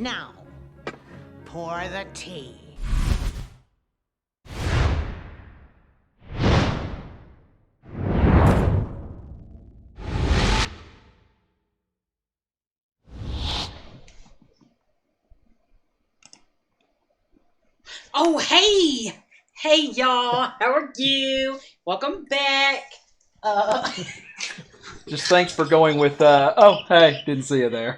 Now, pour the tea. Oh, hey! Hey, y'all. How are you? Welcome back. Just thanks for going with, oh, hey, didn't see you there.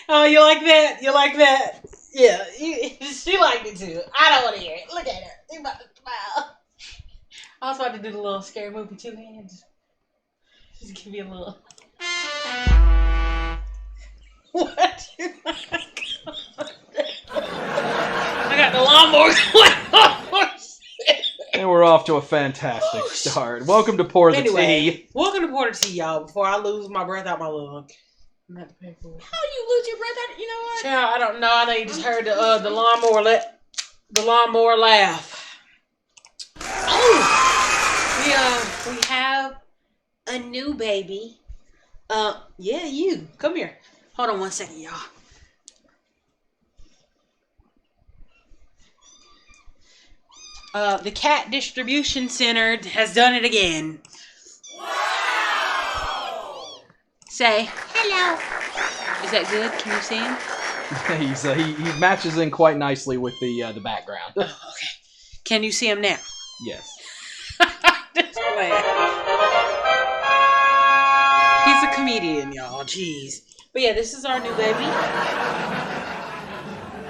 Oh, you like that? You like that? Yeah, she liked it too. I don't want to hear it. Look at her. She's about to smile. I was about to do the little scary movie 2 hands. Just give me a little. What? I got the lawnmower going on. And we're off to a fantastic start. Welcome to Pour the Tea. Welcome to Pour the Tea, y'all. Before I lose my breath out my lung. I'm gonna have to pay for it. How you lose your breath out? You know what? Child, I don't know. I know you just heard the lawnmower laugh. Oh, we have a new baby. Yeah, you come here. Hold on 1 second, y'all. The Cat Distribution Center has done it again. Wow! Say hello. Is that good? Can you see him? He matches in quite nicely with the background. Oh, okay. Can you see him now? Yes. Just playing. He's a comedian, y'all. Jeez. But yeah, this is our new baby.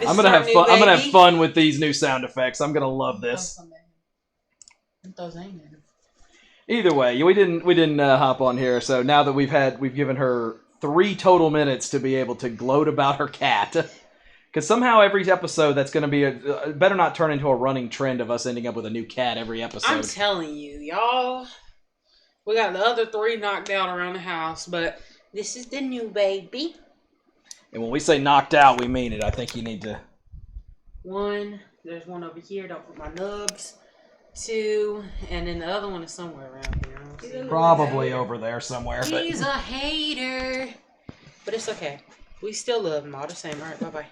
I'm gonna have fun. I'm gonna have fun with these new sound effects. I'm gonna love this. Either way, we didn't hop on here. So now that we've given her 3 total minutes to be able to gloat about her cat, because somehow every episode that's gonna be better not turn into a running trend of us ending up with a new cat every episode. I'm telling you, y'all. We got the other 3 knocked out around the house, but this is the new baby. And when we say knocked out, we mean it. I think you need to. 1. There's one over here. Don't put my nubs. 2. And then the other one is somewhere around here. Probably over there somewhere. He's a hater. But it's okay. We still love him all the same. All right, bye-bye.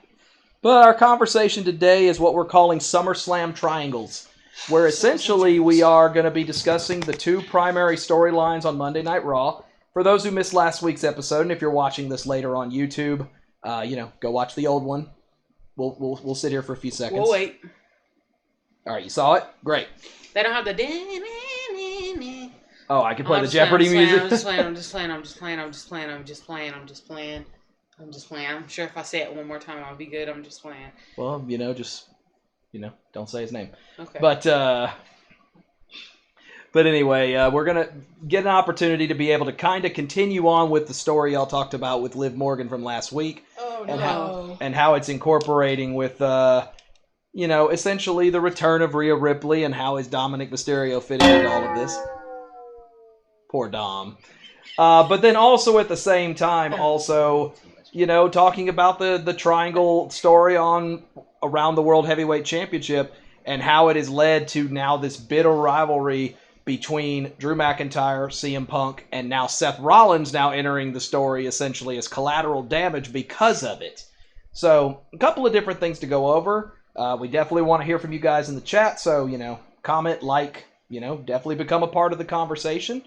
But our conversation today is what we're calling SummerSlam Triangles, where essentially we are going to be discussing the 2 primary storylines on Monday Night Raw. For those who missed last week's episode, and if you're watching this later on YouTube, go watch the old one. We'll sit here for a few seconds. We'll wait. All right, you saw it? Great. They don't have the. Oh, I can play the Jeopardy music. I'm just playing. I'm sure if I say it one more time, I'll be good. I'm just playing. Well, don't say his name. Okay. But anyway, we're going to get an opportunity to be able to kind of continue on with the story y'all talked about with Liv Morgan from last week. Oh, and how it's incorporating with, essentially the return of Rhea Ripley and how is Dominik Mysterio fitting into all of this. Poor Dom. But then also at the same time, talking about the triangle story around the World Heavyweight Championship and how it has led to now this bitter rivalry between Drew McIntyre, CM Punk, and now Seth Rollins now entering the story essentially as collateral damage because of it. So, a couple of different things to go over. We definitely want to hear from you guys in the chat, so, comment, definitely become a part of the conversation.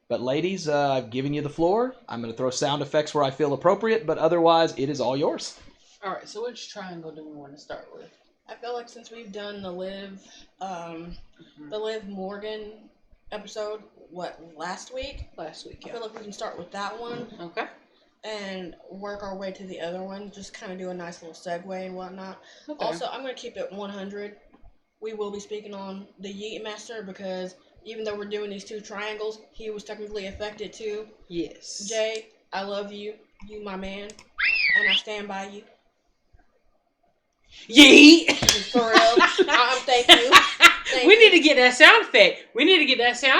But ladies, I've given you the floor. I'm going to throw sound effects where I feel appropriate, but otherwise, it is all yours. All right, so which triangle do we want to start with? I feel like since we've done the Liv Morgan episode, last week? Last week, yeah. I feel like we can start with that one. Okay. And work our way to the other one. Just kind of do a nice little segue and whatnot. Okay. Also, I'm going to keep it 100. We will be speaking on the Yeet Master because even though we're doing these 2 triangles, he was technically affected too. Yes. Jay, I love you. You my man. And I stand by you. Yeet! For real. Thank you. We need to get that sound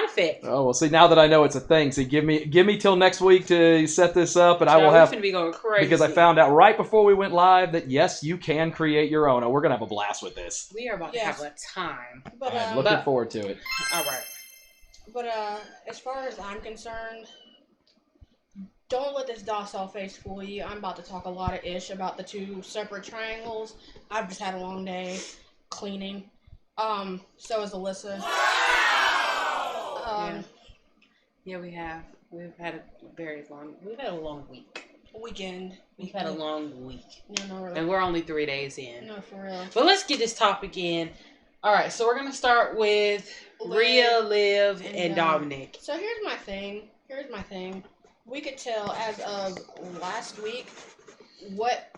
effect. Oh, well, see, now that I know it's a thing, see, give me till next week to set this up, and I will have... We're going to be going crazy. Because I found out right before we went live that, yes, you can create your own. Oh, we're going to have a blast with this. We are about to have a time. But, I'm looking forward to it. All right. But as far as I'm concerned, don't let this docile face fool you. I'm about to talk a lot of ish about the two separate triangles. I've just had a long day cleaning. So is Alyssa. Yeah, we have. We've had a long week. Weekend. We've had a long week. No, not really. And we're only 3 days in. No, for real. But let's get this topic in. Alright, so we're going to start with Rhea, Liv, and Dominik. So here's my thing. We could tell as of last week what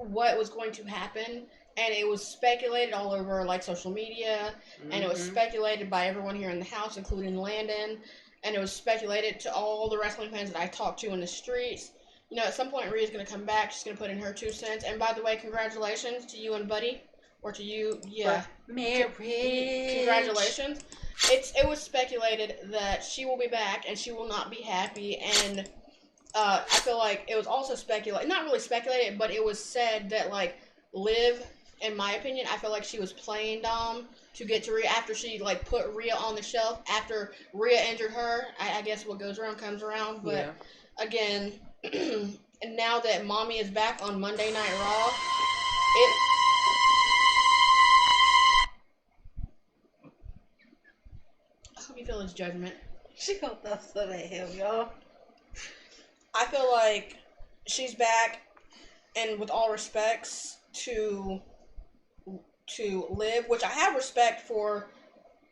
was going to happen, and it was speculated all over like social media, and it was speculated by everyone here in the house, including Landon, and it was speculated to all the wrestling fans that I talked to in the streets. You know, at some point Rhea's going to come back. She's going to put in her 2 cents. And by the way, congratulations to you and Buddy, or to you, yeah. Marriage. Congratulations. It was speculated that she will be back and she will not be happy, and I feel like it was also not really speculated, but it was said that like Liv, in my opinion, I feel like she was playing Dom to get to Rhea after she like put Rhea on the shelf after Rhea injured her. I guess what goes around comes around, but again, and now that Mommy is back on Monday Night Raw, I hope you feel his judgment. She gonna throw stuff at him, y'all. I feel like she's back, and with all respects to Liv, which I have respect for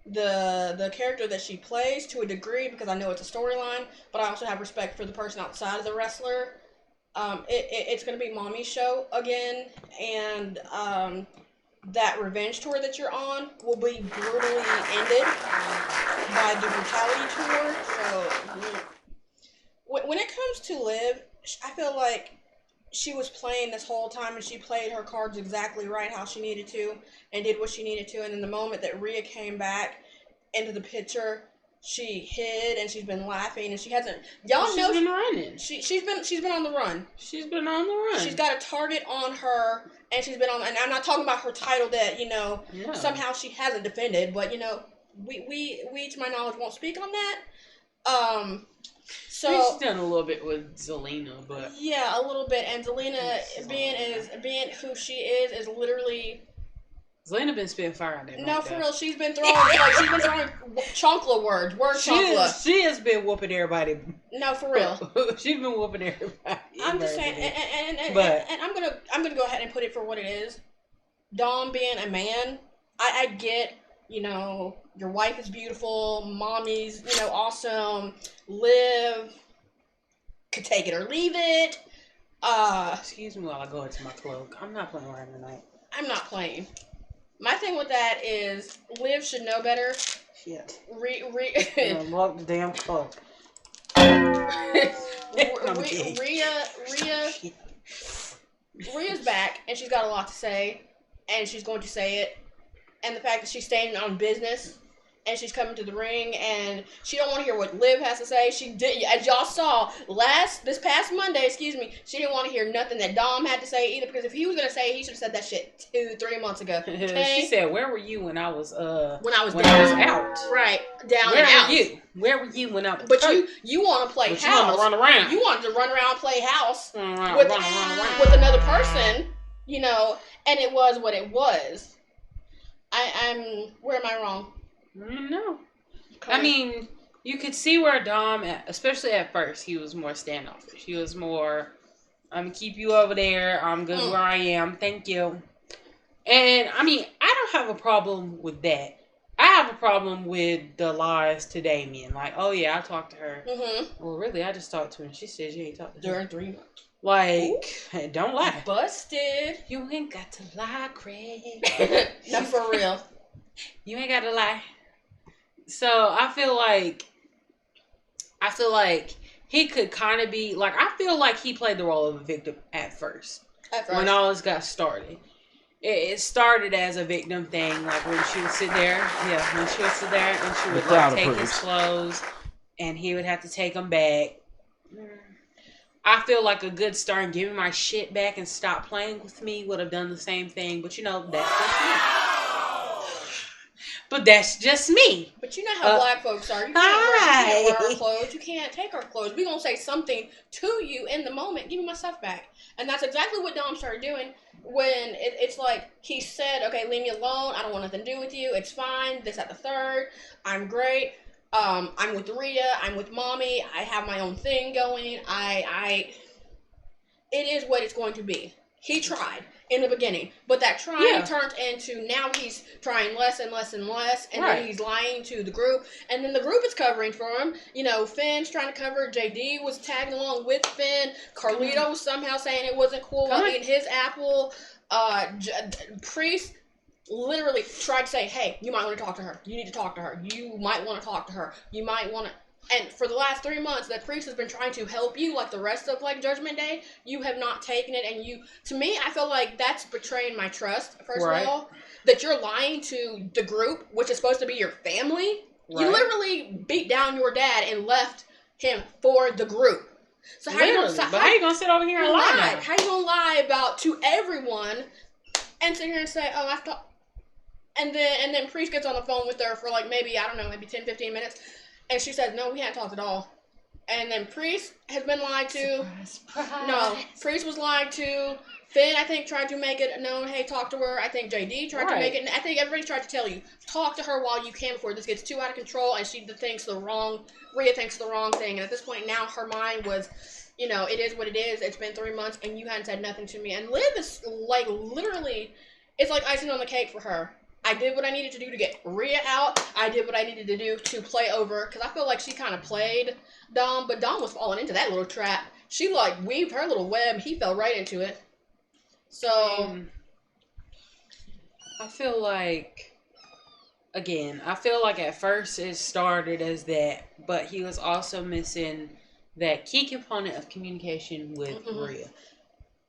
the character that she plays to a degree because I know it's a storyline, but I also have respect for the person outside of the wrestler. It's going to be Mommy's show again, and that revenge tour that you're on will be brutally ended by the brutality tour. So when it comes to Liv, I feel like she was playing this whole time, and she played her cards exactly right how she needed to and did what she needed to. And in the moment that Rhea came back into the picture, she hid and she's been laughing, and she hasn't. Y'all know she's been running. She's been on the run. She's been on the run. She's got a target on her, and she's been on. And I'm not talking about her title that somehow she hasn't defended, but we to my knowledge won't speak on that. So she's done a little bit with Zelina, but yeah, a little bit. And Zelina being who she is literally. Zelina been spitting fire on that. No, for real, she's been throwing chonkla words, chonkla. She has been whooping everybody. No, for real, she's been whooping everybody. I'm just saying, and I'm gonna go ahead and put it for what it is. Dom being a man, I get. Your wife is beautiful, Mommy's, awesome, Liv, could take it or leave it. Excuse me while I go into my cloak. I'm not playing around tonight. I'm not playing. My thing with that is, Liv should know better. Shit. Lock the damn cloak. Rhea's back, and she's got a lot to say, and she's going to say it. And the fact that she's standing on business, and she's coming to the ring, and she don't want to hear what Liv has to say. She did, as y'all saw this past Monday, she didn't want to hear nothing that Dom had to say either, because if he was gonna say it, he should have said that shit 2-3 months ago. Okay? She said, "Where were you when I was out? Right, down Where and out. Were you? Where were you when I was? But you want to play house? You want to run around? You wanted to run around and play house run around. with another person, and it was what it was. Where am I wrong? No. Okay. I mean, you could see where Dom, especially at first, he was more standoffish. He was more, I'm going to keep you over there. I'm good where I am. Thank you. And, I mean, I don't have a problem with that. I have a problem with the lies to Damien. Like, oh, yeah, I talked to her. Mm-hmm. Well, really, I just talked to her, and she said you ain't talked to her. During 3 months. Like, don't lie. Busted. You ain't got to lie, Craig. No, for real. You ain't got to lie. So, I feel like he could kind of be, like, I feel like he played the role of a victim at first. When all this got started. It started as a victim thing, like when she would sit there, and she would like take his clothes, and he would have to take them back. I feel like a good star and give me my shit back and stop playing with me would have done the same thing, but that's just me. But that's just me. But you know how black folks are. You can't wear our clothes. You can't take our clothes. We're going to say something to you in the moment. Give me my stuff back. And that's exactly what Dom started doing when it's like he said, okay, leave me alone. I don't want nothing to do with you. It's fine. This, at the third. I'm great. I'm with Rhea. I'm with Mommy. I have my own thing going. It is what it's going to be. He tried in the beginning, but that trying turned into now he's trying less and less and less, and then he's lying to the group, and then the group is covering for him. You know, Finn's trying to cover. JD was tagging along with Finn. Carlito was somehow saying it wasn't cool while eating his apple. Priest literally tried to say, hey, you might want to talk to her. You need to talk to her. You might want to talk to her. You might want to. And for the last 3 months, that Priest has been trying to help you, like the rest of like Judgment Day. You have not taken it, and to me, I feel like that's betraying my trust. First of all, that you're lying to the group, which is supposed to be your family. Right. You literally beat down your dad and left him for the group. So how you gonna sit over here and lie? How you gonna lie to everyone and sit here and say, oh, I thought, and then Priest gets on the phone with her for like maybe 10, 15 minutes. And she said, no, we hadn't talked at all. And then Priest has been lied to. Surprise. No, Priest was lied to. Finn, I think, tried to make it known, hey, talk to her. I think JD tried to make it. And I think everybody tried to tell you, talk to her while you can before this gets too out of control and Rhea thinks the wrong thing. And at this point now, her mind was, it is what it is. It's been 3 months and you hadn't said nothing to me. And Liv is like literally, it's like icing on the cake for her. I did what I needed to do to get Rhea out. I did what I needed to do to play over. Because I feel like she kind of played Dom. But Dom was falling into that little trap. She like weaved her little web. He fell right into it. So. I feel like at first it started as that. But he was also missing that key component of communication with Rhea.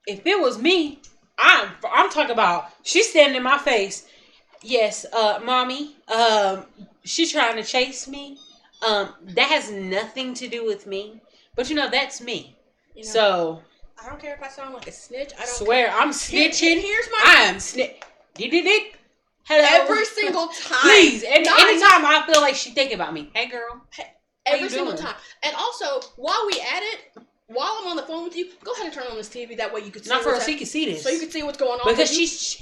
If it was me, I'm talking about, she's standing in my face. Yes, Mommy, she's trying to chase me. That has nothing to do with me. But, that's me. So. I don't care if I sound like a snitch. I don't swear, I'm snitching. Here's my... I am snitch. Hello. Every single time. Please. Anytime I feel like she thinking about me. Hey, girl. Every single time. And also, while we at it... While I'm on the phone with you, go ahead and turn on this TV. That way you can see. Not for us, so you can see this. So you can see what's going on. Because she's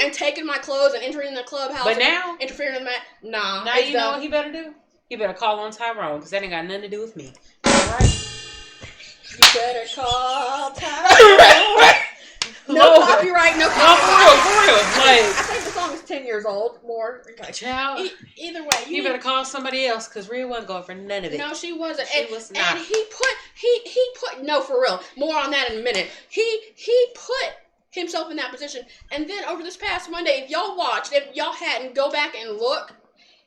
and taking my clothes and entering the clubhouse. But now interfering in that. Nah. Now you know what he better do. He better call on Tyrone because that ain't got nothing to do with me. All right. You better call Tyrone. No copyright. No copyright. For real. Like, I think the song is 10 years old. More. Child. Either way, you better call somebody else because Rhea wasn't going for none of it. No, she wasn't. She was not. And he put no, for real. More on that in a minute. He put himself in that position. And then over this past Monday, if y'all hadn't, go back and look.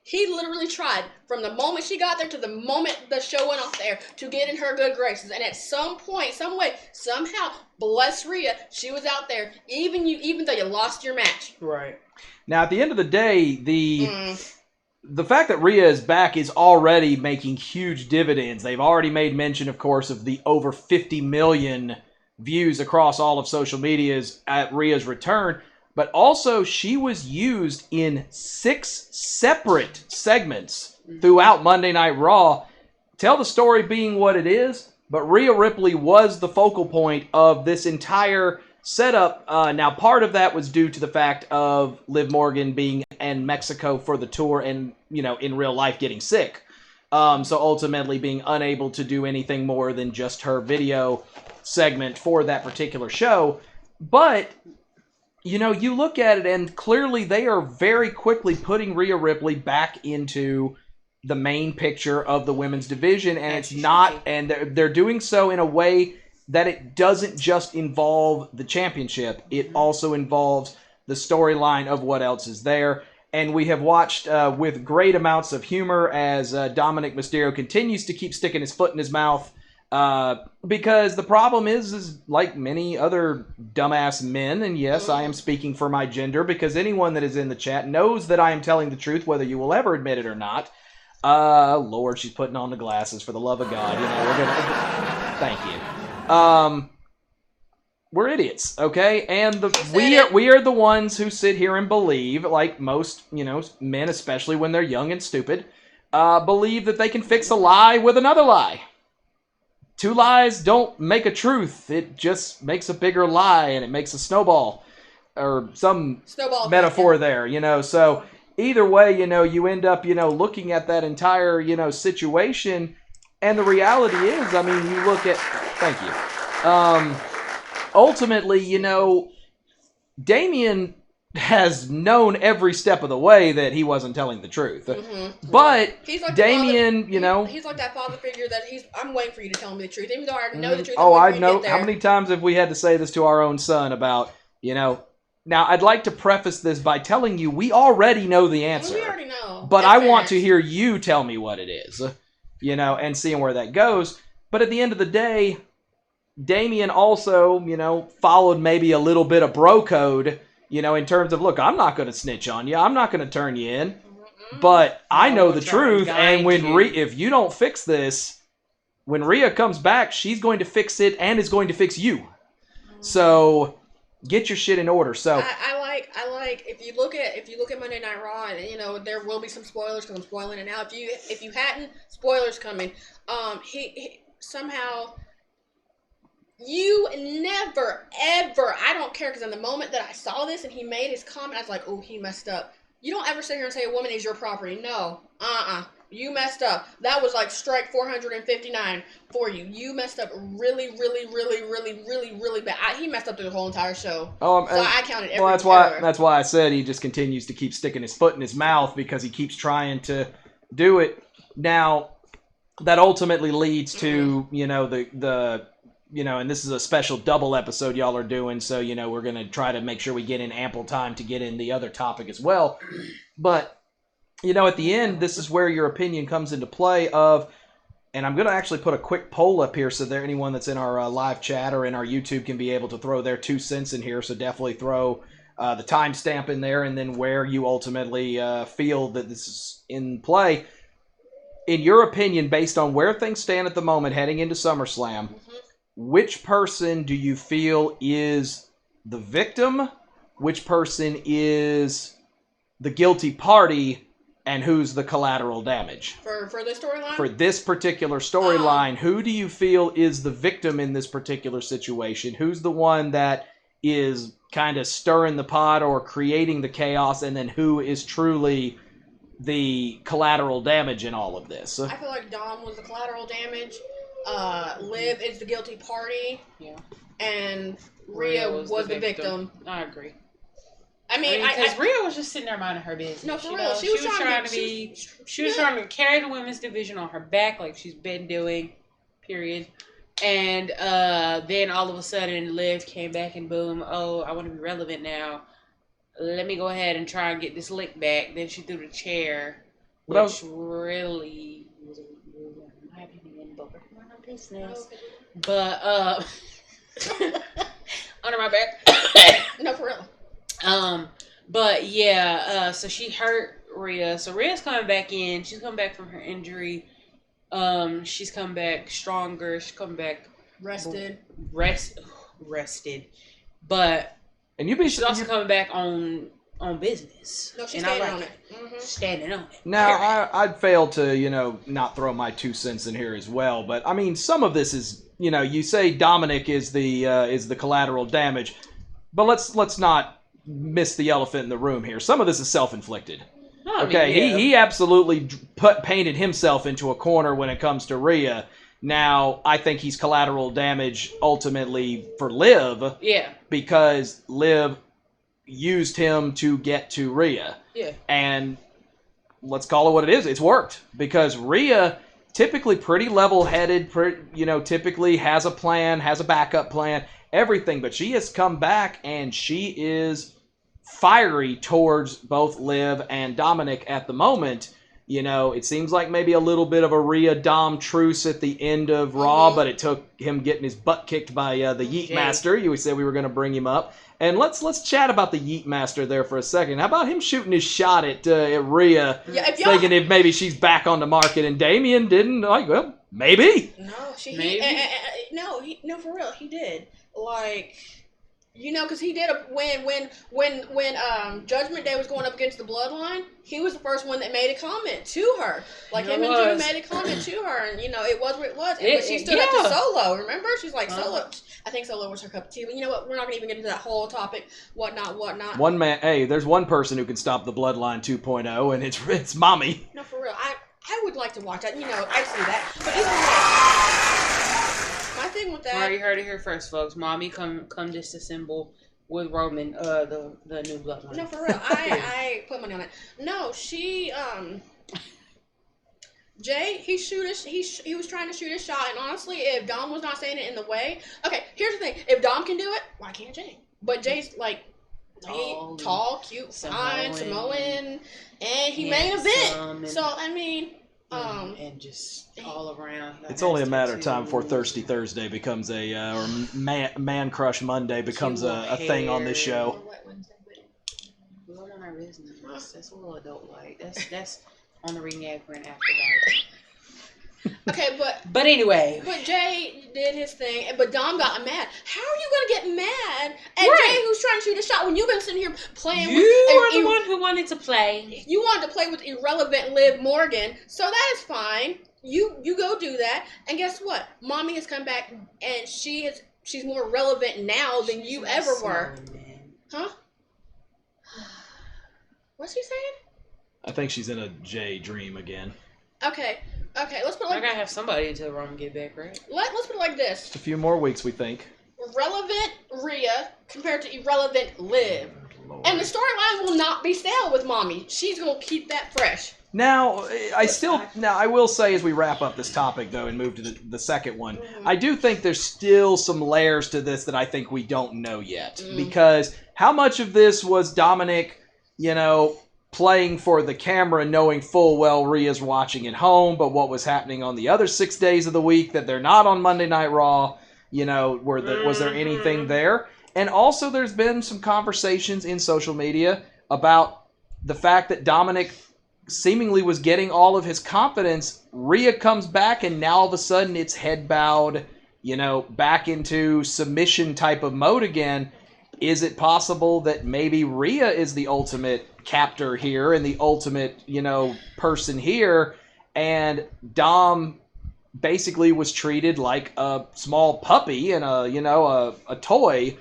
He literally tried from the moment she got there to the moment the show went off there to get in her good graces. And at some point, some way, somehow, bless Rhea, she was out there, even though you lost your match. Right. Now, at the end of the day, the fact that Rhea is back is already making huge dividends. They've already made mention, of course, of the over 50 million views across all of social medias at Rhea's return. But also, she was used in 6 separate segments throughout Monday Night Raw. Tell the story being what it is, but Rhea Ripley was the focal point of this entire setup. Now, part of that was due to the fact of Liv Morgan being in Mexico for the tour and, in real life getting sick. So ultimately being unable to do anything more than just her video segment for that particular show. But... you look at it and clearly they are very quickly putting Rhea Ripley back into the main picture of the women's division, and it's not, and they're doing so in a way that it doesn't just involve the championship. It also involves the storyline of what else is there. And we have watched with great amounts of humor as Dominik Mysterio continues to keep sticking his foot in his mouth. Because the problem is like many other dumbass men, and yes, I am speaking for my gender, because anyone that is in the chat knows that I am telling the truth, whether you will ever admit it or not. Lord, she's putting on the glasses, for the love of God. We're gonna... Thank you. we're idiots, okay? And it. we are the ones who sit here and believe, like most, men, especially when they're young and stupid, believe that they can fix a lie with another lie. Two lies don't make a truth. It just makes a bigger lie, and it makes a snowball, or some Snowball metaphor there, So either way, you end up, looking at that entire, situation, and the reality is, I mean, you look at... Thank you. Ultimately, Damian has known every step of the way that he wasn't telling the truth. Mm-hmm. But he's like Damian, he's like that father figure that I'm waiting for you to tell me the truth, even though I already know the truth. I know. How many times have we had to say this to our own son about, Now, I'd like to preface this by telling you we already know the answer. We already know. But I want to hear you tell me what it is, and seeing where that goes. But at the end of the day, Damian also, followed maybe a little bit of bro code, in terms of, look, I'm not going to snitch on you. I'm not going to turn you in. But I know the truth. And if you don't fix this, when Rhea comes back, she's going to fix it and is going to fix you. So get your shit in order. So I like if you look at Monday Night Raw, and there will be some spoilers because I'm spoiling it now. If you hadn't, spoilers coming. He somehow. You never, ever, I don't care, because in the moment that I saw this and he made his comment, I was like, oh, he messed up. You don't ever sit here and say a woman is your property. No. You messed up. That was like strike 459 for you. You messed up really, really, really, really, really, really bad. He messed up through the whole entire show. So I counted every that's why I said he just continues to keep sticking his foot in his mouth because he keeps trying to do it. Now, that ultimately leads to, and this is a special double episode y'all are doing, so, we're going to try to make sure we get in ample time to get in the other topic as well. But, at the end, this is where your opinion comes into play of, and I'm going to actually put a quick poll up here so that anyone that's in our live chat or in our YouTube can be able to throw their 2 cents in here, so definitely throw the timestamp in there and then where you ultimately feel that this is in play. In your opinion, based on where things stand at the moment heading into SummerSlam, which person do you feel is the victim? Which person is the guilty party? And who's the collateral damage? For this storyline? For this particular storyline, who do you feel is the victim in this particular situation? Who's the one that is kind of stirring the pot or creating the chaos? And then who is truly the collateral damage in all of this? I feel like Dom was the collateral damage. Liv is the guilty party. Yeah. And Rhea was the victim. I agree. I mean, because Rhea was just sitting there minding her business. No, for real. She was trying to carry the women's division on her back like she's been doing, period. And then all of a sudden, Liv came back and boom, oh, I want to be relevant now. Let me go ahead and try and get this lick back. Then she threw the chair, which really was my opinion, but we're not business. But under my back. No, for real. But yeah, so she hurt Rhea. So Rhea's coming back in. She's coming back from her injury. She's come back stronger. She's come back rested. But she's also you're coming back on business. No, she's standing on it. Mm-hmm. Standing on it. Now, I'd fail to, not throw my 2 cents in here as well. But, I mean, some of this is, you say Dominik is the collateral damage. But let's not miss the elephant in the room here. Some of this is self-inflicted. He absolutely painted himself into a corner when it comes to Rhea. Now, I think he's collateral damage ultimately for Liv. Yeah. Because Liv used him to get to Rhea. Yeah. And let's call it what it is. It's worked. Because Rhea, typically pretty level-headed, typically has a plan, has a backup plan, everything. But she has come back and she is fiery towards both Liv and Dominik at the moment. It seems like maybe a little bit of a Rhea Dom truce at the end of Raw, but it took him getting his butt kicked by the Yeet Master. We said we were going to bring him up. And let's chat about the Yeet Master there for a second. How about him shooting his shot at Rhea, thinking if maybe she's back on the market, and Damian didn't? Like, well, maybe. No, maybe. No, for real, he did. Like, Because he did when Judgment Day was going up against the Bloodline, he was the first one that made a comment to her. Like him and Drew made a comment to her, and it was what it was. But she stood up to Solo. Remember, she's like Solo. I think Solo was her cup of tea. But you know what? We're not gonna even get into that whole topic. Whatnot. One man. Hey, there's one person who can stop the Bloodline 2.0, and it's Mommy. No, for real. I would like to watch that. I see that. But my thing with that. Already heard it here first, folks. Mommy come disassemble with Roman, the new Bloodline. No, for real. I put money on it. No, she Jay, he was trying to shoot his shot, and honestly, if Dom was not saying it in the way, okay, here's the thing: if Dom can do it, why can't Jay? But Jay's like tall, cute, fine, Samoan, and he made an event. So I mean, and just all around. It's only a matter of time before Thirsty Thursday becomes or Man Crush Monday becomes a thing on this show. We don't want our business. That's a little adult-like. That's on the ring Apron after dark. Okay, but anyway. But Jay did his thing, but Dom got mad. How are you gonna get mad at Jay, who's trying to shoot a shot, when you've been sitting here playing? You are the one who wanted to play. You wanted to play with irrelevant Liv Morgan, so that is fine. You go do that, and guess what? Mommy has come back, and she's more relevant now than you ever were. Huh? What's she saying? I think she's in a Jay dream again. Okay, let's put it like... I gotta have somebody until Roman get back, right? Let's put it like this. Just a few more weeks, we think. Relevant Rhea compared to irrelevant Liv. Lord. And the storyline will not be stale with Mommy. She's gonna keep that fresh. Now, I will say as we wrap up this topic, though, and move to the second one, I do think there's still some layers to this that I think we don't know yet. Because how much of this was Dominik, playing for the camera, knowing full well Rhea's watching at home, but what was happening on the other 6 days of the week that they're not on Monday Night Raw, was there anything there? And also there's been some conversations in social media about the fact that Dominik seemingly was getting all of his confidence. Rhea comes back and now all of a sudden it's head bowed, back into submission type of mode again. Is it possible that maybe Rhea is the ultimate captor here and the ultimate, person here, and Dom basically was treated like a small puppy and a toy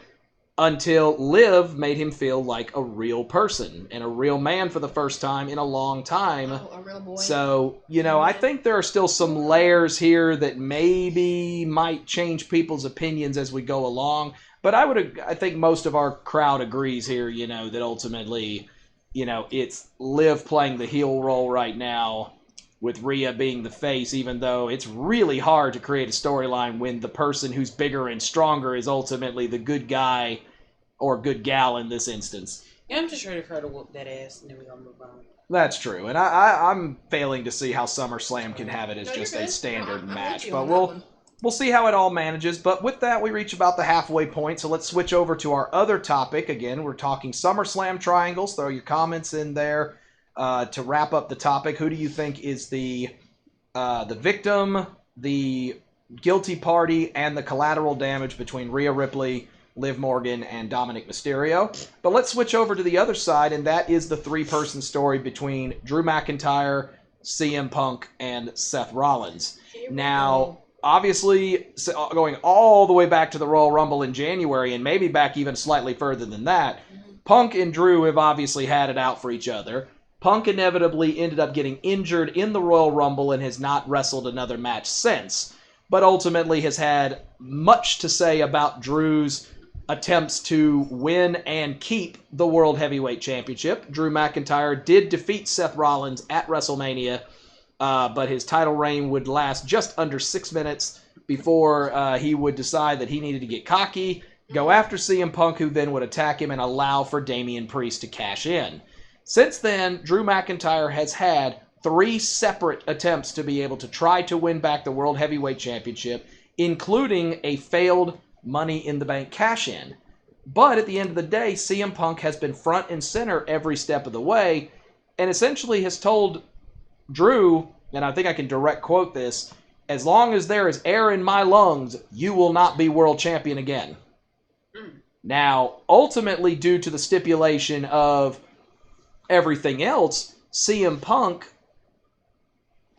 until Liv made him feel like a real person and a real man for the first time in a long time. Oh, a real boy. So, I think there are still some layers here that maybe might change people's opinions as we go along. But I think most of our crowd agrees here, that ultimately, it's Liv playing the heel role right now with Rhea being the face, even though it's really hard to create a storyline when the person who's bigger and stronger is ultimately the good guy or good gal in this instance. Yeah, I'm just ready for her to whoop that ass, and then we're going to move on. That's true. And I'm failing to see how SummerSlam can have it as just a standard match. But we'll see how it all manages. But with that, we reach about the halfway point. So let's switch over to our other topic. Again, we're talking SummerSlam triangles. Throw your comments in there to wrap up the topic. Who do you think is the victim, the guilty party, and the collateral damage between Rhea Ripley, Liv Morgan, and Dominik Mysterio? But let's switch over to the other side, and that is the three-person story between Drew McIntyre, CM Punk, and Seth Rollins. Now, obviously, going all the way back to the Royal Rumble in January, and maybe back even slightly further than that, Punk and Drew have obviously had it out for each other. Punk inevitably ended up getting injured in the Royal Rumble and has not wrestled another match since, but ultimately has had much to say about Drew's attempts to win and keep the World Heavyweight Championship. Drew McIntyre did defeat Seth Rollins at WrestleMania, but his title reign would last just under 6 minutes before he would decide that he needed to get cocky, go after CM Punk, who then would attack him and allow for Damian Priest to cash in. Since then, Drew McIntyre has had 3 separate attempts to be able to try to win back the World Heavyweight Championship, including a failed Money in the Bank cash-in. But at the end of the day, CM Punk has been front and center every step of the way, and essentially has told Drew, and I think I can direct quote this, "As long as there is air in my lungs, you will not be world champion again." Now, ultimately, due to the stipulation of everything else, CM Punk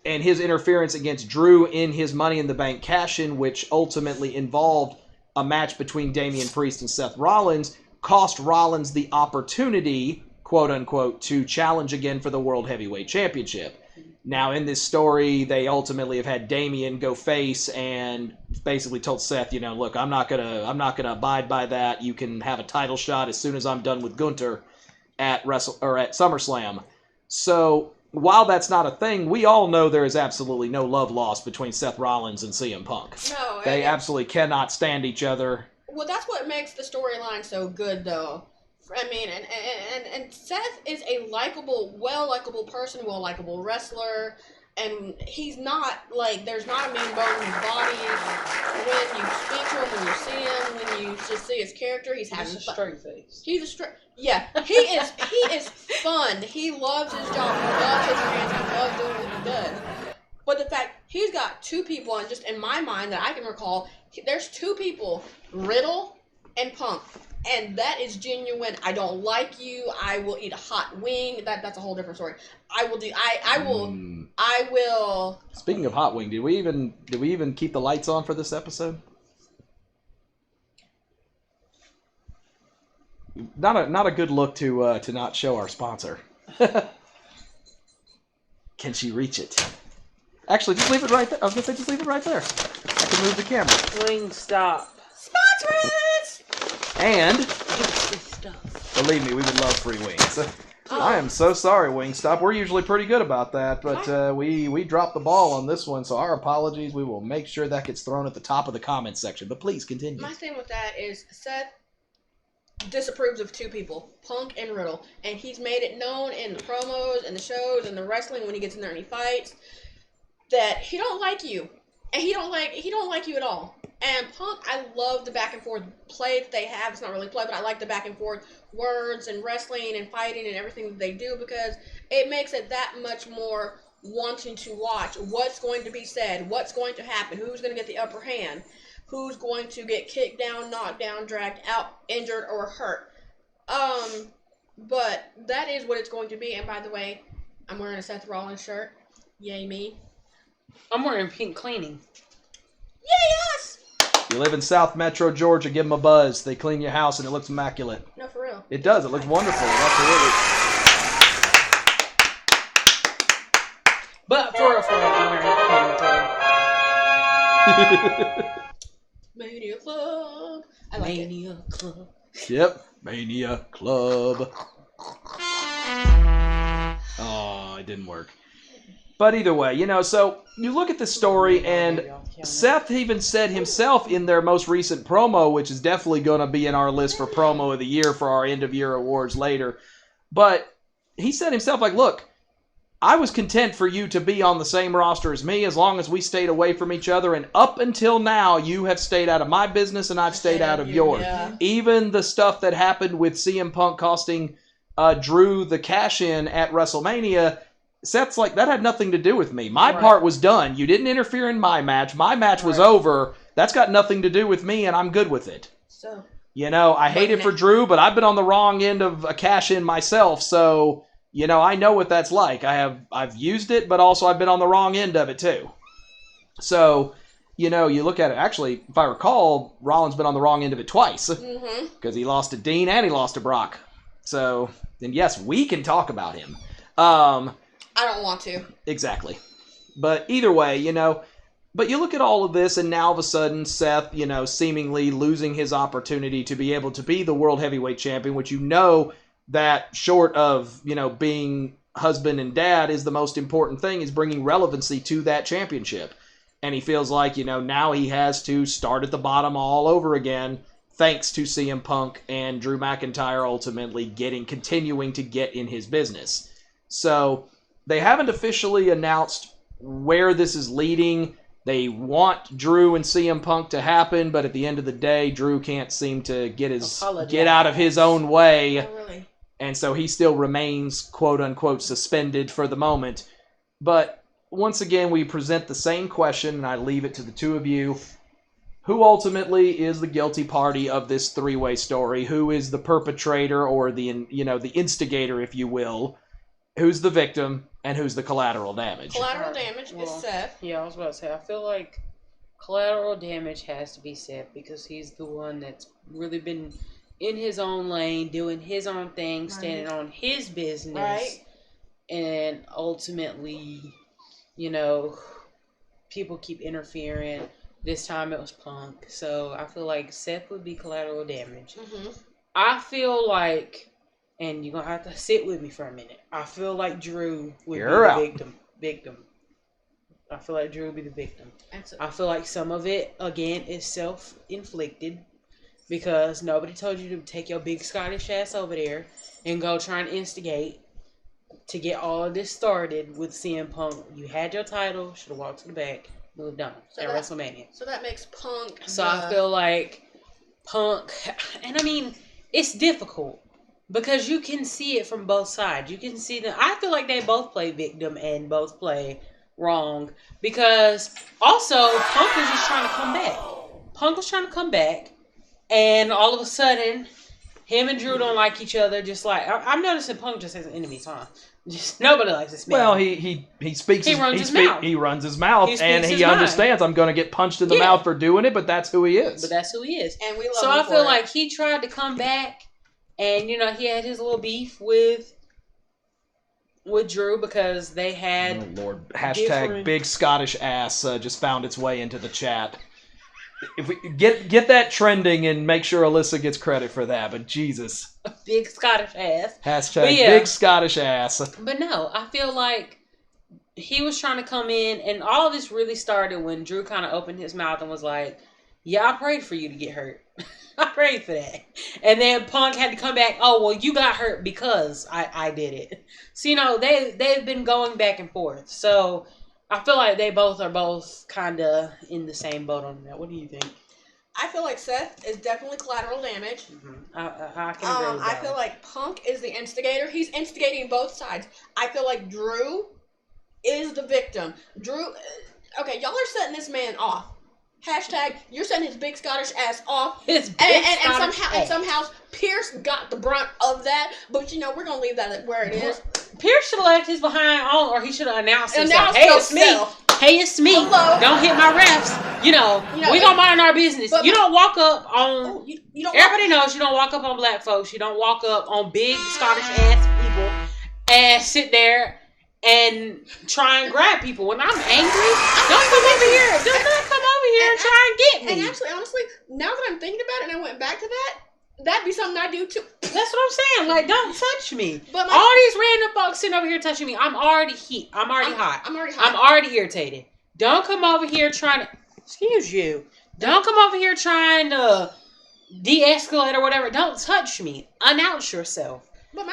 and his interference against Drew in his Money in the Bank cash-in, which ultimately involved a match between Damian Priest and Seth Rollins, cost Rollins the opportunity, quote-unquote, to challenge again for the World Heavyweight Championship. Now, in this story, they ultimately have had Damian go face and basically told Seth, look, I'm not gonna abide by that. You can have a title shot as soon as I'm done with Gunther at SummerSlam. So, while that's not a thing, we all know there is absolutely no love lost between Seth Rollins and CM Punk. No, They absolutely cannot stand each other. Well, that's what makes the storyline so good, though. I mean, and Seth is a likable person, likable wrestler, and he's not, there's not a mean bone in his body. When you speak to him, when you see him, when you just see his character, he's having fun. Straight face. He's a straight... Yeah, he is fun. He loves his job. He loves his fans. He loves doing what he does. But the fact, he's got two people, and just in my mind that I can recall, there's two people, Riddle and Punk. And that is genuine. I don't like you. I will eat a hot wing. That's a whole different story. I will. Speaking of hot wing, did we even keep the lights on for this episode? Not a good look to not show our sponsor. Can she reach it? Actually, just leave it right there. I was gonna say just leave it right there. I can move the camera. Wingstop. Sponsor us! And believe me, we would love free wings. I am so sorry, Wingstop. We're usually pretty good about that, but we dropped the ball on this one, so our apologies. We will make sure that gets thrown at the top of the comments section. But please continue. My thing with that is Seth disapproves of two people, Punk and Riddle, and he's made it known in the promos and the shows and the wrestling when he gets in there and he fights that he don't like you, and he don't like you at all. And Punk, I love the back and forth play that they have. It's not really play, but I like the back and forth words and wrestling and fighting and everything that they do because it makes it that much more wanting to watch what's going to be said, what's going to happen, who's going to get the upper hand, who's going to get kicked down, knocked down, dragged out, injured, or hurt. But that is what it's going to be. And by the way, I'm wearing a Seth Rollins shirt. Yay me. I'm wearing pink cleaning. Yay us! You live in South Metro, Georgia, give them a buzz. They clean your house and it looks immaculate. No, for real. It does. It looks wonderful. Absolutely. But for Mania Club. I like Mania Club. Yep. Mania Club. Oh, it didn't work. But either way, so you look at the story, and Seth even said himself in their most recent promo, which is definitely going to be in our list for promo of the year for our end-of-year awards later, but he said himself, look, I was content for you to be on the same roster as me as long as we stayed away from each other, and up until now, you have stayed out of my business and I've stayed out of yours. Yeah. Even the stuff that happened with CM Punk costing Drew the cash-in at WrestleMania, Seth's like, that had nothing to do with me. My part was done. You didn't interfere in my match. My match was over. That's got nothing to do with me, and I'm good with it. So, I hate it for Drew, but I've been on the wrong end of a cash-in myself, so, I know what that's like. I've used it, but also I've been on the wrong end of it, too. So, you look at it. Actually, if I recall, Rollins been on the wrong end of it twice. Because he lost to Dean and he lost to Brock. So, then yes, we can talk about him. I don't want to. Exactly. But either way, but you look at all of this and now all of a sudden Seth, seemingly losing his opportunity to be able to be the World Heavyweight Champion, which that short of, being husband and dad is the most important thing, is bringing relevancy to that championship. And he feels like, now he has to start at the bottom all over again, thanks to CM Punk and Drew McIntyre ultimately continuing to get in his business. So they haven't officially announced where this is leading. They want Drew and CM Punk to happen, but at the end of the day, Drew can't seem to get out of his own way. Oh, really? And so he still remains, quote-unquote, suspended for the moment. But once again, we present the same question, and I leave it to the two of you. who ultimately is the guilty party of this three-way story? Who is the perpetrator or the instigator, if you will? Who's the victim and who's the collateral damage? Collateral damage is Seth. Yeah, I was about to say, I feel like collateral damage has to be Seth because he's the one that's really been in his own lane, doing his own thing, standing on his business. Right. And ultimately, people keep interfering. This time it was Punk. So I feel like Seth would be collateral damage. Mm-hmm. I feel like, and you're going to have to sit with me for a minute. I feel like Drew would be the victim. I feel like Drew would be the victim. I feel like some of it, again, is self-inflicted. Because nobody told you to take your big Scottish ass over there and go try and instigate to get all of this started with CM Punk. You had your title, should have walked to the back, moved on at WrestleMania. So that makes Punk. So I feel like Punk, and I mean, it's difficult because you can see it from both sides. You can see that. I feel like they both play victim and both play wrong because also Punk was just trying to come back. Punk was trying to come back. And all of a sudden, him and Drew don't like each other. Just like I'm noticing, Punk just has enemies, huh? Just nobody likes this man. Well, he speaks. He runs his mouth. He runs his mouth, and he mind. understands I'm going to get punched in the mouth for doing it. But that's who he is. And we love so him I feel for like he tried to come back, and he had his little beef with Drew because they had. Oh Lord! Hashtag big Scottish ass just found its way into the chat. If we get that trending and make sure Alyssa gets credit for that, but Jesus. Big Scottish ass. Hashtag big Scottish ass. But no, I feel like he was trying to come in, and all of this really started when Drew kind of opened his mouth and was like, yeah, I prayed for you to get hurt. I prayed for that. And then Punk had to come back, oh, well, you got hurt because I did it. So, they've been going back and forth. So I feel like they both are kind of in the same boat on that. What do you think? I feel like Seth is definitely collateral damage. Mm-hmm. I can agree with that. I feel like Punk is the instigator. He's instigating both sides. I feel like Drew is the victim. Drew, okay, y'all are setting this man off. Hashtag, you're setting his big Scottish ass off. And somehow Pierce got the brunt of that. But we're gonna leave that where it is. Pierce should have left his behind on, or he should have announced himself. Hey, it's me. Hey, it's me. Hello. Don't hit my refs. We gonna mind our business. You don't walk up on. Everybody knows you don't walk up on black folks. You don't walk up on big Scottish ass people and sit there and try and grab people. When I'm angry, don't come over here. Do not come over here and try and get me. And actually, honestly, now that I'm thinking about it and I went back to that, that'd be something I do too. That's what I'm saying. Like, don't touch me. But all these random folks sitting over here touching me, I'm already hot. I'm already irritated. Don't come over here trying to... Excuse you. Don't come over here trying to de-escalate or whatever. Don't touch me. Announce yourself.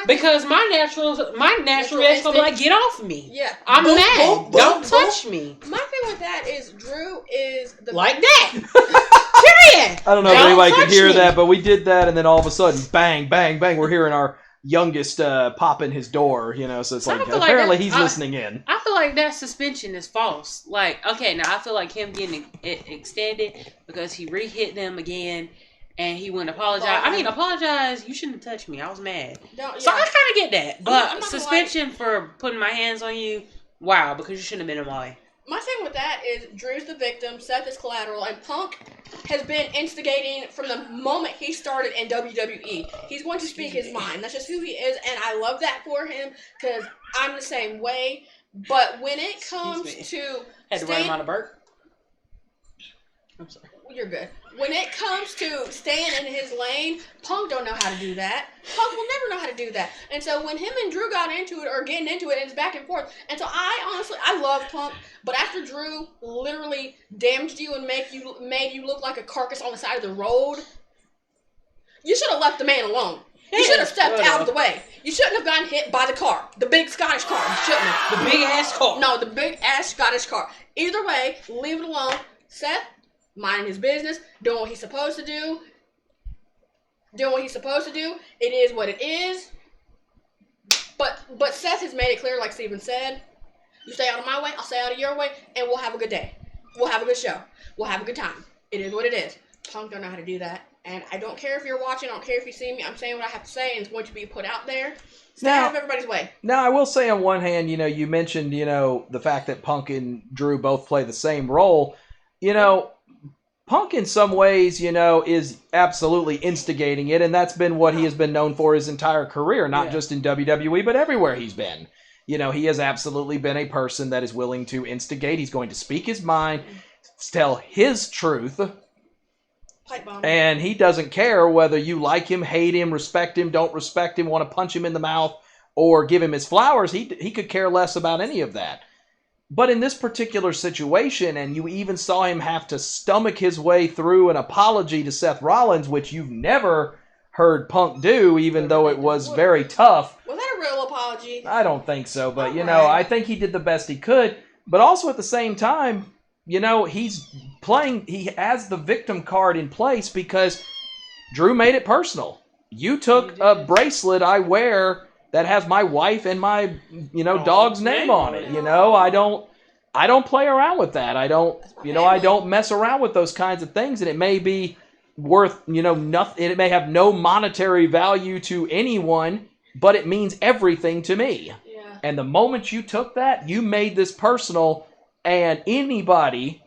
Because my natural reaction will be like, get off me. Yeah. I'm mad. Don't touch me. My thing with that is Drew is the... Like that. Period. I don't know if anybody could hear that, but we did that, and then all of a sudden, bang, bang, bang, we're hearing our youngest pop in his door, so it's like, apparently he's listening in. I feel like that suspension is false. Like, okay, now I feel like him getting it extended because he re-hit them again, and he wouldn't apologize. I mean, apologize. You shouldn't have touched me. I was mad. So I kind of get that. But suspension for putting my hands on you, wow, because you shouldn't have been in my way. My thing with that is Drew's the victim, Seth is collateral, and Punk has been instigating from the moment he started in WWE. He's going to speak his mind. That's just who he is, and I love that for him because I'm the same way. But when it comes to... Had to write him on a burp. I'm sorry. You're good. When it comes to staying in his lane, Punk don't know how to do that. Punk will never know how to do that. And so when him and Drew got into it or getting into it, it's back and forth. And so I love Punk, but after Drew literally damaged you and made you look like a carcass on the side of the road, you should have left the man alone. You should have stepped out of the way. You shouldn't have gotten hit by the car. The big Scottish car. You shouldn't have. The big ass car. No, the big ass Scottish car. Either way, leave it alone. Seth, minding his business, doing what he's supposed to do. It is what it is. But Seth has made it clear, like Steven said, you stay out of my way, I'll stay out of your way, and we'll have a good day. We'll have a good show. We'll have a good time. It is what it is. Punk don't know how to do that. And I don't care if you're watching, I don't care if you see me, I'm saying what I have to say, and it's going to be put out there. Stay out of everybody's way. Now, I will say on one hand, you mentioned, the fact that Punk and Drew both play the same role. Punk in some ways, is absolutely instigating it, and that's been what he has been known for his entire career, not just in WWE, but everywhere he's been. He has absolutely been a person that is willing to instigate. He's going to speak his mind, tell his truth. Pipe bomb. And he doesn't care whether you like him, hate him, respect him, don't respect him, want to punch him in the mouth, or give him his flowers. He could care less about any of that. But in this particular situation, and you even saw him have to stomach his way through an apology to Seth Rollins, which you've never heard Punk do, even though it was very tough. Was that a real apology? I don't think so, but, I think he did the best he could. But also at the same time, he has the victim card in place because Drew made it personal. You took a bracelet I wear that has my wife and my, dog's name on it. I don't play around with that. I don't mess around with those kinds of things. And it may be worth, nothing. It may have no monetary value to anyone, but it means everything to me. Yeah. And the moment you took that, you made this personal. And anybody,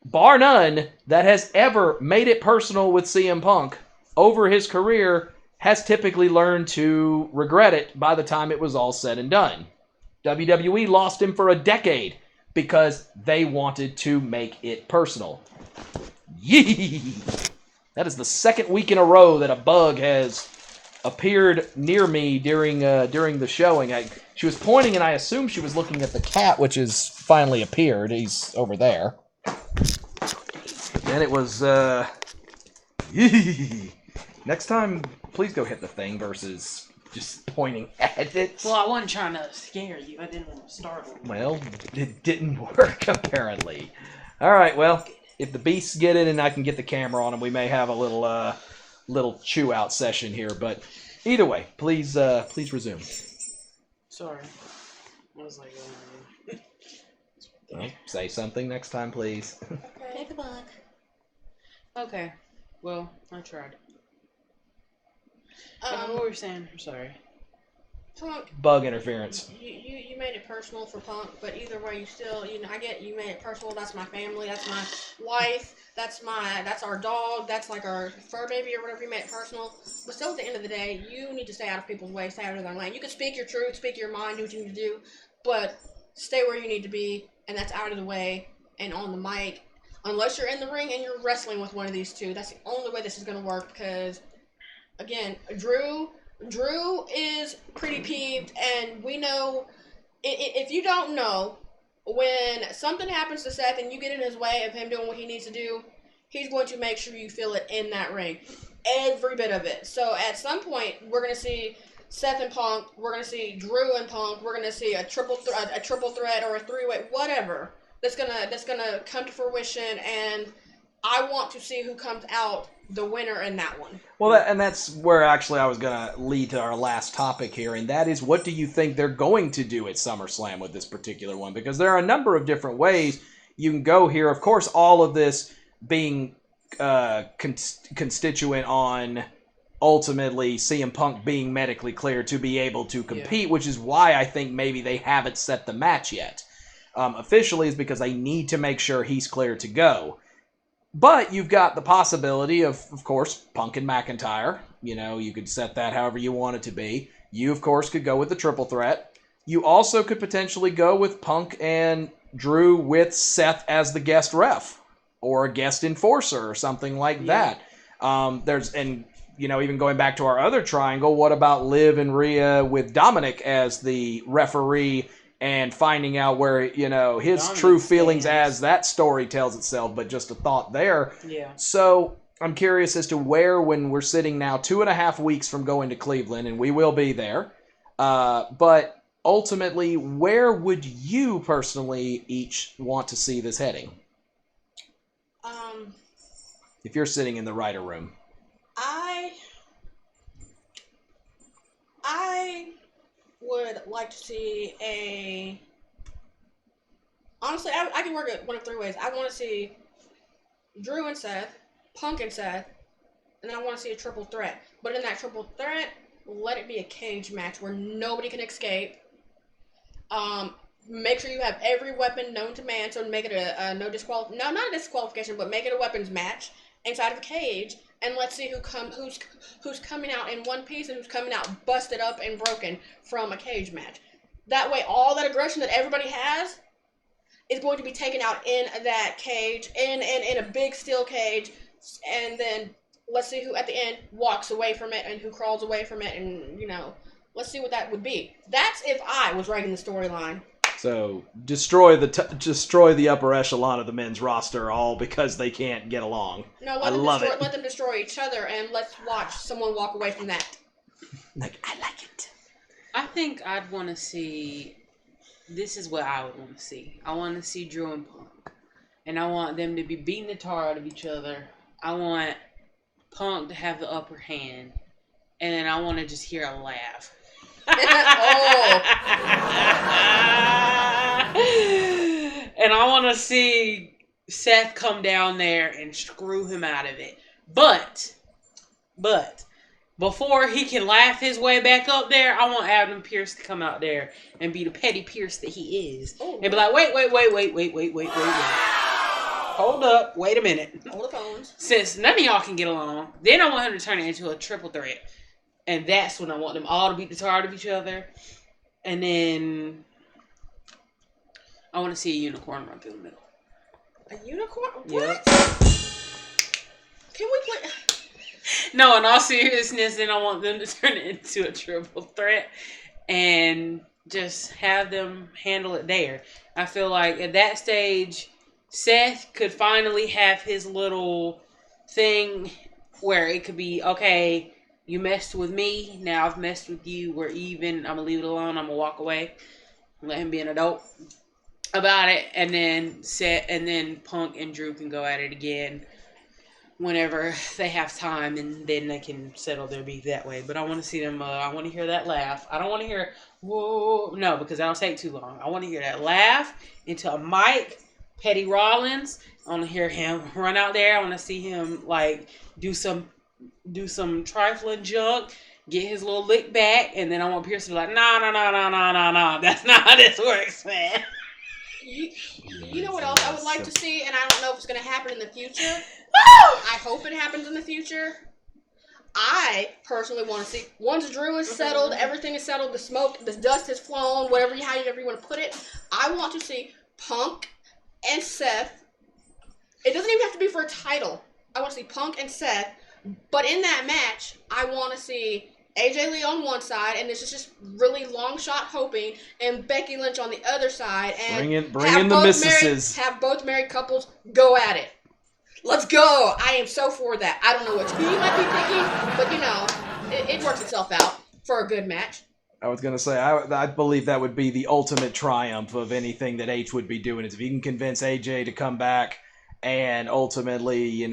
bar none, that has ever made it personal with CM Punk over his career has typically learned to regret it by the time it was all said and done. WWE lost him for a decade because they wanted to make it personal. Yee! That is the second week in a row that a bug has appeared near me during the showing. She was pointing, and I assumed she was looking at the cat, which has finally appeared. He's over there. Then it was, next time, please go hit the thing versus just pointing at it. Well, I wasn't trying to scare you. I didn't want to startle you. Well, it didn't work, apparently. All right, well, if the beasts get in and I can get the camera on them, we may have a little chew-out session here. But either way, please resume. Sorry. I was like, Well, say something next time, please. Take a bug. Okay. Well, I tried. What were you saying? I'm sorry. Punk. Bug interference. You made it personal for Punk, but either way, you still, I get you made it personal. That's my family. That's my wife. That's our dog. That's like our fur baby or whatever. You made it personal. But still, at the end of the day, you need to stay out of people's way, stay out of their lane. You can speak your truth, speak your mind, do what you need to do, but stay where you need to be, and that's out of the way and on the mic. Unless you're in the ring and you're wrestling with one of these two, that's the only way this is going to work. Because, again, Drew is pretty peeved, and we know, if you don't know, when something happens to Seth and you get in his way of him doing what he needs to do, he's going to make sure you feel it in that ring. Every bit of it. So at some point, we're going to see Seth and Punk, we're going to see Drew and Punk, we're going to see a triple threat or a three-way, whatever, that's gonna come to fruition, and I want to see who comes out the winner in that one. Well, that's where actually I was going to lead to our last topic here, and that is, what do you think they're going to do at SummerSlam with this particular one? Because there are a number of different ways you can go here. Of course, all of this being constituent on ultimately CM Punk being medically cleared to be able to compete, which is why I think maybe they haven't set the match yet. Officially, is because they need to make sure he's clear to go. But you've got the possibility of course, Punk and McIntyre. You could set that however you want it to be. You, of course, could go with the triple threat. You also could potentially go with Punk and Drew with Seth as the guest ref or a guest enforcer or something like that. Even going back to our other triangle, what about Liv and Rhea with Dominik as the referee and finding out where, his Dominik true feelings stands. as that story tells itself, but just a thought there. Yeah. So I'm curious as to where, when we're sitting now 2.5 weeks from going to Cleveland, and we will be there, but ultimately, where would you personally each want to see this heading? If you're sitting in the writer room. I would like to see honestly, I can work it one of three ways. I want to see Drew and Seth, Punk and Seth, and then I want to see a triple threat. But in that triple threat, let it be a cage match where nobody can escape. Make sure you have every weapon known to man, so make it a not a disqualification, but make it a weapons match inside of a cage, and let's see who's coming out in one piece and who's coming out busted up and broken from a cage match. That way, all that aggression that everybody has is going to be taken out in that cage, in a big steel cage, and then let's see who at the end walks away from it and who crawls away from it, and let's see what that would be. That's if I was writing the storyline. So destroy the upper echelon of the men's roster, all because they can't get along. No, let them destroy each other, and let's watch someone walk away from that. I like it. I think I'd want to see. This is what I would want to see. I want to see Drew and Punk, and I want them to be beating the tar out of each other. I want Punk to have the upper hand, and then I want to just hear a laugh. And I want to see Seth come down there and screw him out of it. But before he can laugh his way back up there, I want Adam Pearce to come out there and be the petty Pierce that he is. And be like, wait. Hold up. Wait a minute. Hold the phones. Since none of y'all can get along, then I want him to turn it into a triple threat. And that's when I want them all to beat the tar out of each other. And then I want to see a unicorn run through the middle. A unicorn? What? Yep. Can we play? No, in all seriousness, then I want them to turn it into a triple threat and just have them handle it there. I feel like at that stage, Seth could finally have his little thing where it could be, okay, you messed with me, now I've messed with you, we're even, I'm going to leave it alone, I'm going to walk away, let him be an adult about it, and then Punk and Drew can go at it again whenever they have time, and then they can settle their beef that way. But I want to see them, I want to hear that laugh. I don't want to hear, whoa, no, because that'll take too long. I want to hear that laugh into a mic, Petty Rollins. I want to hear him run out there. I want to see him, like, do some trifling junk, get his little lick back, and then I want Pierce to be like, no, that's not how this works, man. You know what else I would like to see, and I don't know if it's going to happen in the future. I hope it happens in the future. I personally want to see, once Drew is settled, everything is settled, the smoke, the dust has flown, however you want to put it, I want to see Punk and Seth. It doesn't even have to be for a title. I want to see Punk and Seth, but in that match, I want to see AJ Lee on one side, and this is just really long shot hoping, and Becky Lynch on the other side, and bring in the missuses. Have both married couples go at it. Let's go! I am so for that. I don't know which team you might be picking, but it works itself out for a good match. I was going to say, I believe that would be the ultimate triumph of anything that H would be doing, is if you can convince AJ to come back and ultimately,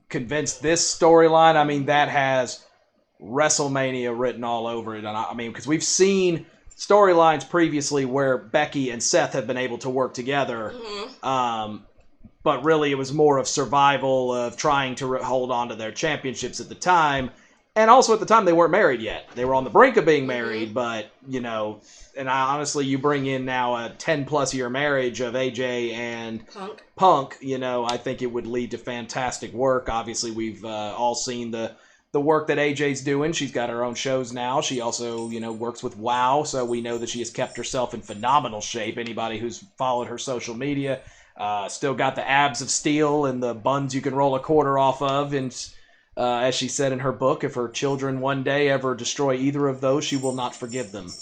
convince this storyline. I mean, that has WrestleMania written all over it. And I mean, because we've seen storylines previously where Becky and Seth have been able to work together. Mm-hmm. But really, it was more of survival, of trying to hold on to their championships at the time. And also at the time, they weren't married yet. They were on the brink of being married, but, and honestly, you bring in now a 10-plus year marriage of AJ and Punk, I think it would lead to fantastic work. Obviously, we've all seen the work that AJ's doing. She's got her own shows now. She also, works with WOW, so we know that she has kept herself in phenomenal shape. Anybody who's followed her social media, still got the abs of steel and the buns you can roll a quarter off of, and as she said in her book, if her children one day ever destroy either of those, she will not forgive them.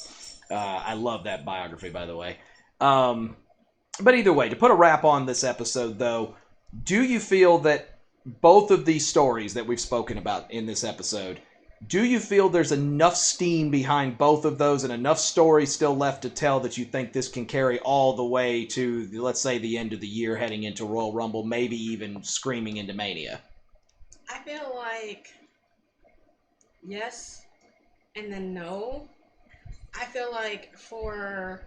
I love that biography, by the way. But either way, to put a wrap on this episode, though, do you feel that both of these stories that we've spoken about in this episode, do you feel there's enough steam behind both of those and enough story still left to tell that you think this can carry all the way to, let's say, the end of the year, heading into Royal Rumble, maybe even screaming into Mania? I feel like yes and then no. I feel like for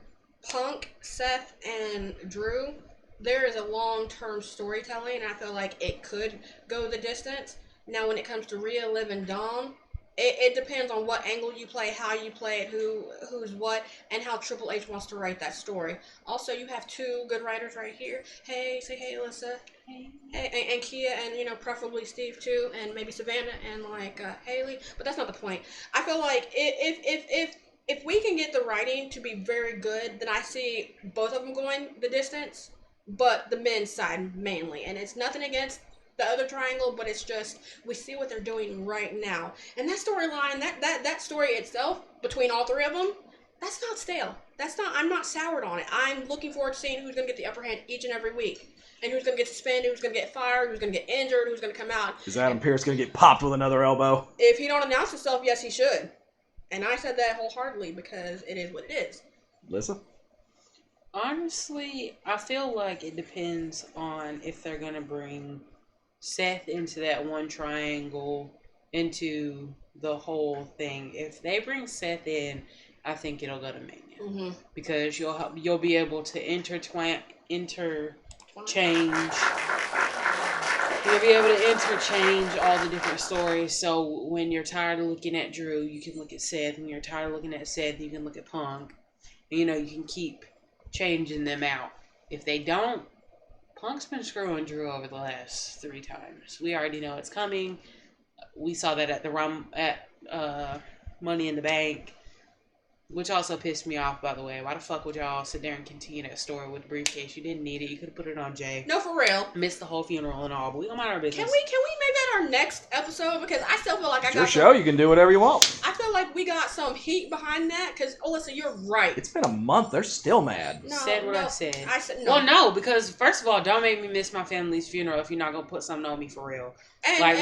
Punk, Seth, and Drew, there is a long-term storytelling, and I feel like it could go the distance. Now, when it comes to Rhea, Liv, and Dom, it depends on what angle you play, how you play it, who's what, and how Triple H wants to write that story. Also, you have two good writers right here. Hey, say hey, Alyssa. Hey, and Kia, and preferably Steve too, and maybe Savannah and like Haley. But that's not the point. I feel like if we can get the writing to be very good, then I see both of them going the distance. But the men's side mainly, and it's nothing against the other triangle, but it's just we see what they're doing right now, and that storyline, that story itself between all three of them, that's not stale. I'm not soured on it. I'm looking forward to seeing who's gonna get the upper hand each and every week, and who's gonna get suspended, who's gonna get fired, who's gonna get injured, who's gonna come out. Is Adam Pearce gonna get popped with another elbow? If he don't announce himself, yes, he should, and I said that wholeheartedly because it is what it is. Alyssa? Honestly, I feel like it depends on if they're gonna bring Seth into that one triangle, into the whole thing. If they bring Seth in, I think it'll go to Mania, because you'll be able to interchange. You'll be able to interchange all the different stories. So when you're tired of looking at Drew, you can look at Seth. When you're tired of looking at Seth, you can look at Punk. And, you can keep changing them out. If they don't, Punk's been screwing Drew over the last 3 times. We already know it's coming. We saw that at Money in the Bank, which also pissed me off, by the way. Why the fuck would y'all sit there and continue that story with the briefcase? You didn't need it. You could have put it on Jay. No, for real. Missed the whole funeral and all, but we don't mind our business. Can we make that our next episode? Because I still feel like I got your show. You can do whatever you want. I feel like we got some heat behind that. Because Alyssa, you're right. It's been a month. They're still mad. I said what I said. I said no. Well, no, because first of all, don't make me miss my family's funeral if you're not gonna put something on me for real.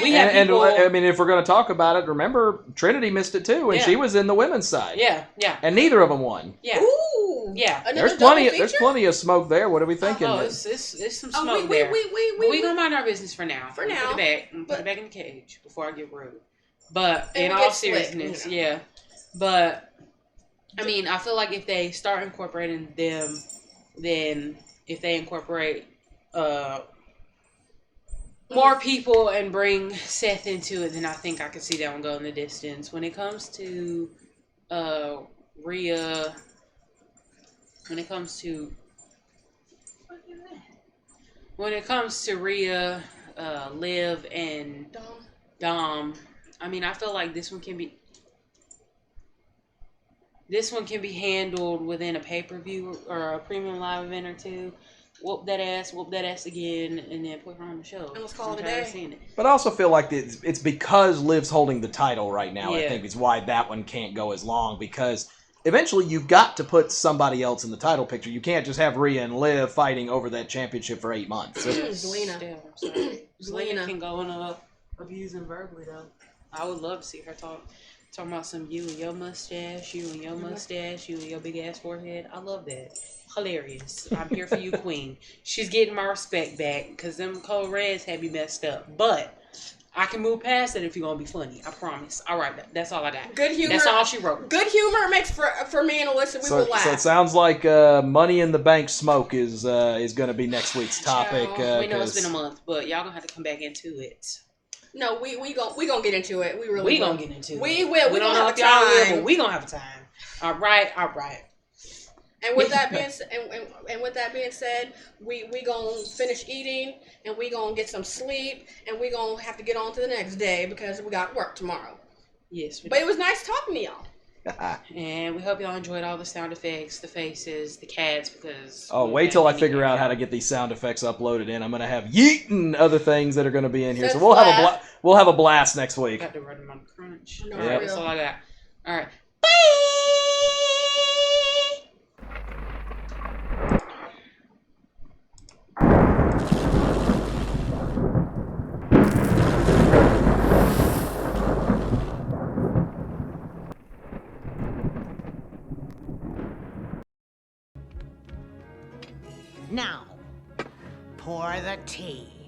We have people. I mean, if we're gonna talk about it, remember Trinity missed it too, and she was in the women's side. Yeah. And neither of them won. Yeah. Ooh. Yeah. There's plenty of smoke there. What are we thinking? It's some smoke there. We gonna mind our business for now. For now. Put it back in the cage before I get rude. But in all seriousness, yeah. But I mean, I feel like if they start incorporating them, then if they incorporate more people and bring Seth into it, then I think I could see that one go in the distance. When it comes to Rhea, Liv, and Dom, I mean, I feel like this one can be handled within a pay-per-view or a premium live event or two. Whoop that ass again, and then put her on the show. And let's call it a day. But I also feel like it's because Liv's holding the title right now. Yeah. I think is why that one can't go as long, because eventually you've got to put somebody else in the title picture. You can't just have Rhea and Liv fighting over that championship for 8 months. Zelina. Zelina can go and abuse him verbally, though. I would love to see her talking about some you and your mustache, you and your mustache, you and your big ass forehead. I love that. Hilarious. I'm here for you, queen. She's getting my respect back because them cold reds had me messed up. But I can move past it if you're going to be funny. I promise. All right. That's all I got. Good humor. That's all she wrote. Good humor makes for me and Alyssa. We will laugh. So it sounds like Money in the Bank smoke is going to be next week's topic. We know it's been a month, but y'all going to have to come back into it. No, we gonna get into it. We gonna get into it. We will. We don't know have if a y'all time. will, but we gonna have a time. All right. And with that being said, we gonna finish eating and we gonna get some sleep and we gonna have to get on to the next day because we got work tomorrow. Yes. But it was nice talking to y'all. And we hope y'all enjoyed all the sound effects, the faces, the cats, because... Oh, wait till I figure out how to get these sound effects uploaded in. I'm going to have yeet and other things that are going to be in here. So we'll have a blast next week. Got to run them on crunch. No, All right, that's all I got. All right. Bye! Now, pour the tea.